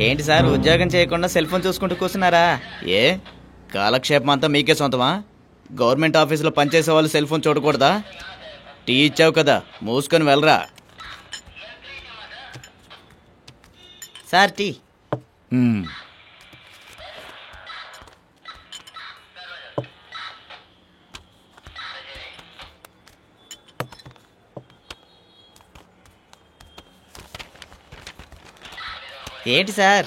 ఏంటి సార్ ఉద్యోగం చేయకుండా సెల్ ఫోన్ చూసుకుంటూ కూర్చున్నారా? ఏ కాలక్షేపం అంతా మీకే సొంతమా? గవర్నమెంట్ ఆఫీసులో పనిచేసే వాళ్ళు సెల్ ఫోన్ చూడకూడదా? టీ ఇచ్చావు కదా, మూసుకొని వెళ్ళరా. Sir tea. ఏంటి సార్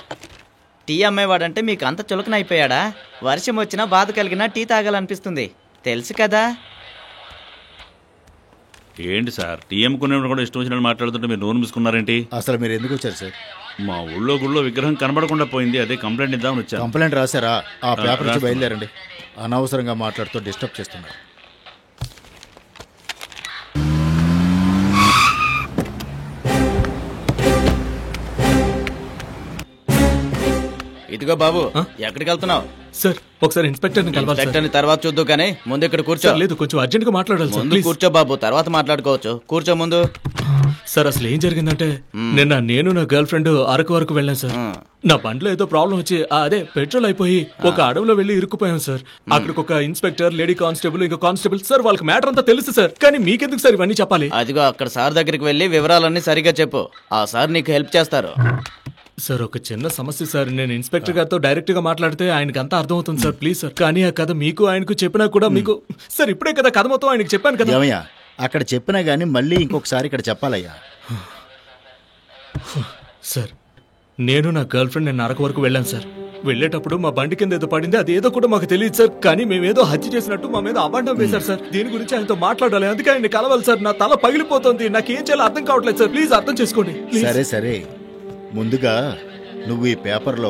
టీ అమ్మేవాడంటే మీకు అంత చులకన అయిపోయాడా? వర్షం వచ్చినా బాధ కలిగినా టీ తాగాలనిపిస్తుంది, తెలుసు కదా. ఏంటి సార్ టీ అమ్ముకునేవాడు కూడా ఇష్టం వచ్చినట్టు మాట్లాడుతుంటే మీరు నోరు మూసుకున్నారేంటి? అసలు మీరు ఎందుకు వచ్చారు సార్? మా ఊళ్ళో గుళ్ళో విగ్రహం కనబడకుండా పోయింది, అదే కంప్లైంట్ ఇద్దామని వచ్చాను. కంప్లైంట్ రాశారా? ఆ పేపర్ నుంచి బయలుదేరండి. అనవసరంగా మాట్లాడుతూ డిస్టర్బ్ చేస్తున్నారు. ఇదిగో బాబు, ఎక్కడికి వెళ్తున్నావు? సార్ ఒకసారి ఇన్స్పెక్టర్ని కలవాలి. ఇన్స్పెక్టర్ని తర్వాత చూద్దు కానీ ముందు ఇక్కడ కూర్చో. లేదు, కొంచెం అర్జెంట్ గా మాట్లాడాలి. ముందు కూర్చో బాబు, తర్వాత మాట్లాడుకోవచ్చు. కూర్చో ముందు. సార్ అసలు ఏం జరిగిందంటే నిన్న నేను నా గర్ల్ ఫ్రెండ్ అరకు వరకు వెళ్ళాను సార్. నా బండిలో ఏదో ప్రాబ్లం వచ్చి అదే పెట్రోల్ అయిపోయి ఒక అడవిలో వెళ్ళి ఇరుక్కుపోయాం సార్. అక్కడికి ఒక ఇన్స్పెక్టర్, లేడీ కానిస్టేబుల్, ఇంకా కానిస్టేబుల్ సార్, వాళ్ళకి మ్యాటర్ అంతా తెలుసు సార్. కానీ మీకెందుకు సార్ ఇవన్నీ చెప్పాలి? అదిగో అక్కడ సార్ దగ్గరికి వెళ్ళి వివరాలన్నీ సరిగా చెప్పు, ఆ సార్ నీకు హెల్ప్ చేస్తారు. సార్ ఒక చిన్న సమస్య సార్, నేను ఇన్స్పెక్టర్ గారితో డైరెక్ట్ గా మాట్లాడితే ఆయనకి అంతా అర్థమవుతుంది సార్, ప్లీజ్ సార్. కానీ ఆ కథ మీకు ఆయనకు చెప్పినా కూడా మీకు సార్ ఇప్పుడే కదా కథ మొత్తం ఆయనకు చెప్పాను కదా. ఏమయ్యా అక్కడ చెప్పినా గానీ మళ్ళీ ఇంకొకసారి ఇక్కడ చెప్పాలయ్యా. సార్ నేను నా గర్ల్ ఫ్రెండ్ నేను అరకు వరకు వెళ్ళాను సార్. వెళ్ళేటప్పుడు మా బండి కింద ఏదో పడింది, అది ఏదో కూడా మాకు తెలియదు సార్. కానీ మేమేదో హత్య చేసినట్టు మా మీద అబద్ధం వేశారు సార్. దీని గురించి ఆయనతో మాట్లాడాలి, అందుకే ఆయన్ని కలవాలి సార్. నా తల పగిలిపోతుంది, నాకేం చేయాలో అర్థం కావట్లేదు సార్, ప్లీజ్ అర్థం చేసుకోండి. సరే సరే, ముందుగా నువ్వు ఈ పేపర్లో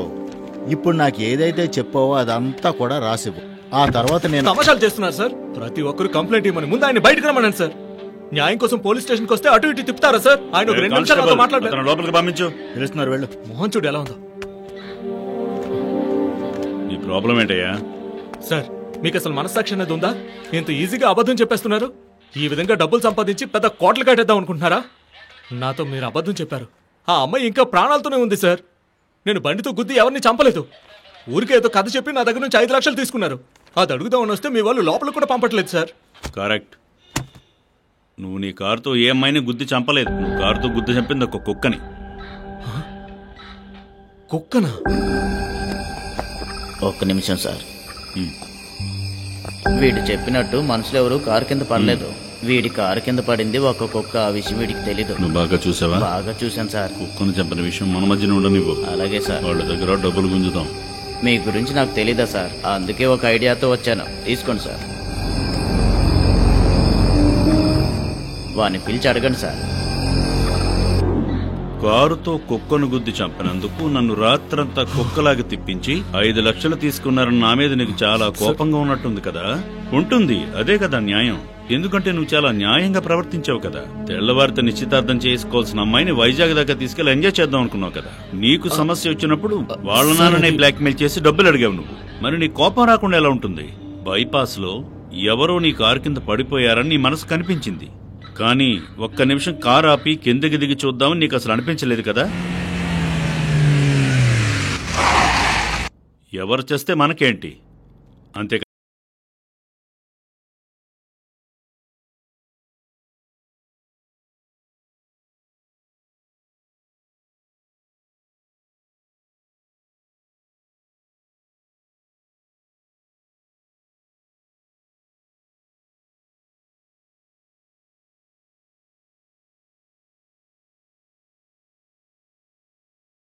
ఇప్పుడు నాకు ఏదైతే చెప్పావో అదంతా కూడా రాసివ్వు. ఆ తర్వాత నేను తమాషాలు చేస్తున్నారు సార్. ప్రతి ఒక్కరు కంప్లైంట్ ఇవ్వమని ముందు ఆయన బయటకు రమ్మనండి సార్. న్యాయం కోసం పోలీస్ స్టేషన్కి వస్తే అటు ఇటు తిప్పుతారా సార్? ఆయన ఒక 2 నిమిషాలు మాట్లాడారు. లోపలికి పంపించు. తెలుస్తున్నారు వెళ్ళు. మోహన్ చూడు ఎలా ఉందో. నీ ప్రాబ్లం ఏంటయ్యా? సార్ మీకు అసలు మనస్సాక్షి అనేది ఉందా? ఇంత ఈజీగా అబద్ధం చెప్పేస్తున్నారు. ఈ విధంగా డబ్బులు సంపాదించి పెద్ద కోట్లు కట్టేద్దాం అనుకుంటున్నారా? నాతో మీరు అబద్ధం చెప్పారు. ఆ అమ్మాయి ఇంకా ప్రాణాలతోనే ఉంది సార్. నేను బండితో గుద్ది ఎవరిని చంపలేదు. ఊరికే ఏదో కథ చెప్పి నా దగ్గర నుంచి 5 లక్షలు తీసుకున్నారు. అది అడుగుదామని వస్తే మీ వాళ్ళు లోపల కూడా పంపట్లేదు సార్. కరెక్ట్. నువ్వు నీ కారుతో ఏ అమ్మాయిని గుద్ది చంపలేదు. నువ్వు కారుతో గుద్ది చంపింది ఒక కుక్కని. కుక్కనా? ఒక్క నిమిషం సార్. వీడు చెప్పినట్టు మనుషులు ఎవరు కారు కింద పడలేదు. వీడి కారు కింద పడింది ఒక కుక్క. ఆ విషయం వీడికి తెలీదు. నువ్వు బాగా చూసావా? బాగా చూశాను సార్. కుక్కను చంపిన విషయం మన మధ్యన ఉండనివ్వు. అలాగే సార్. వాళ్ళ దగ్గర డబ్బులు గుంజుతాం. మీ గురించి నాకు తెలీదా సార్? అందుకే ఒక ఐడియాతో వచ్చాను. తీసుకోండి సార్. వాడిని పిలిచి అడగండి సార్. కారుతో కుక్కను గుద్ది చంపినందుకు నన్ను రాత్రంతా కుక్కలాగా తిప్పించి 5 లక్షలు తీసుకున్నారని నా మీద నీకు చాలా కోపంగా ఉన్నట్టుంది కదా? ఉంటుంది, అదే కదా న్యాయం. ఎందుకంటే నువ్వు చాలా న్యాయంగా ప్రవర్తించావు కదా. తెల్లవారితో నిశ్చితార్థం చేసుకోవాల్సిన అమ్మాయిని వైజాగ్ దాకా తీసుకెళ్లి ఎంజాయ్ చేద్దాం అనుకున్నావు కదా. నీకు సమస్య వచ్చినప్పుడు వాళ్ళ నాన్ననే బ్లాక్మెయిల్ చేసి డబ్బులు అడిగావు నువ్వు. మరి నీ కోపం రాకుండా ఎలా ఉంటుంది? బైపాస్ లో ఎవరో నీ కారు కింద పడిపోయారని నీ మనసు కనిపించింది. కానీ ఒక్క నిమిషం కారు ఆపి కిందకి దిగి చూద్దామని నీకు అసలు అనిపించలేదు కదా. ఎవరు చేస్తే మనకేంటి, అంతే.